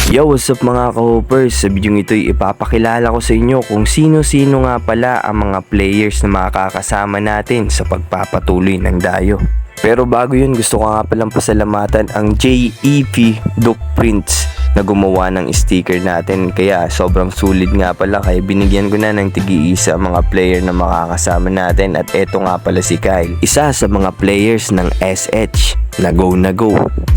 Yo, what's up mga ka-hoppers? Sa video ito'y ipapakilala ko sa inyo kung sino-sino nga pala ang mga players na makakasama natin sa pagpapatuloy ng dayo. Pero bago yun, gusto ko nga palang pasalamatan ang JEP Duke Prince na gumawa ng sticker natin. Kaya sobrang sulit nga pala, kaya binigyan ko na ng tig-iisa mga player na makakasama natin. At eto nga pala si Kyle, isa sa mga players ng SH na go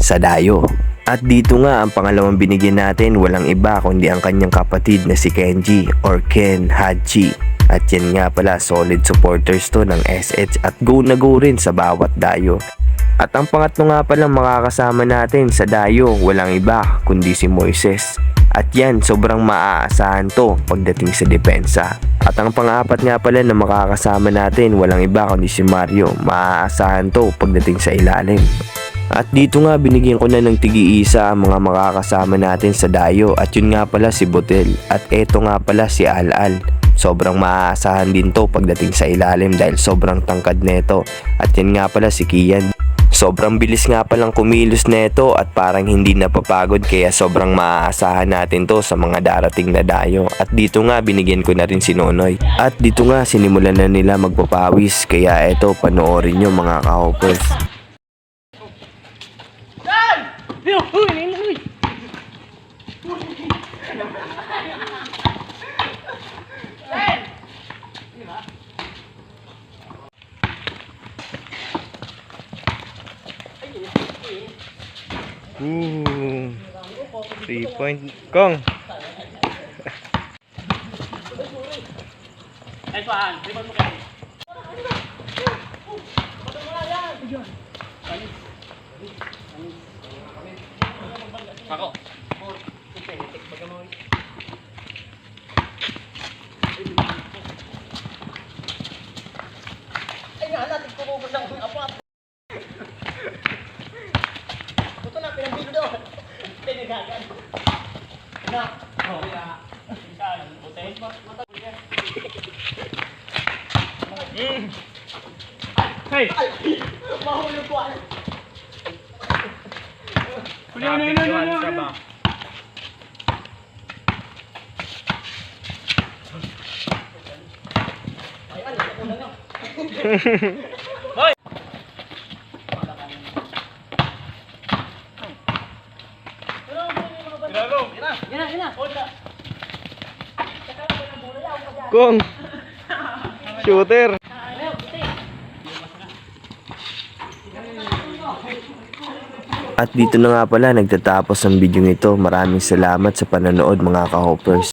sa dayo. At dito nga ang pangalawang binigyan natin, walang iba kundi ang kanyang kapatid na si Kenji or Ken Haji. At yan nga pala, solid supporters to ng SH at go rin sa bawat dayo. At ang pangatlo nga pala makakasama natin sa dayo, walang iba kundi si Moises. At yan, sobrang maaasahan to pagdating sa depensa. At ang pang-apat nga pala na makakasama natin, walang iba kundi si Mario. Maaasahan to pagdating sa ilalim. At dito nga binigyan ko na ng tig-iisa ang mga makakasama natin sa dayo. At yun nga pala si Botel. At eto nga pala si Al-Al. Sobrang maaasahan din to pagdating sa ilalim dahil sobrang tangkad neto. At yan nga pala si Kian. Sobrang bilis nga palang kumilos neto at parang hindi napapagod, kaya sobrang maaasahan natin to sa mga darating na dayo. At dito nga binigyan ko na rin si Nonoy. At dito nga sinimulan na nila magpapawis, kaya eto panoorin nyo mga ka-hoppers. Ooh, 3-point Kong. Ay, paan, ribon mo kayo. Ako. Ay nga, natin kumubos ng apat. Ito na, pinambilo doon. Tinigagan. Na. Oh, yeah. Saan? Buti? Hey! Mahulog ko. No. Hoy! Kong, shooter. At dito na nga pala nagtatapos ang video nito. Maraming salamat sa panonood mga ka-hoppers.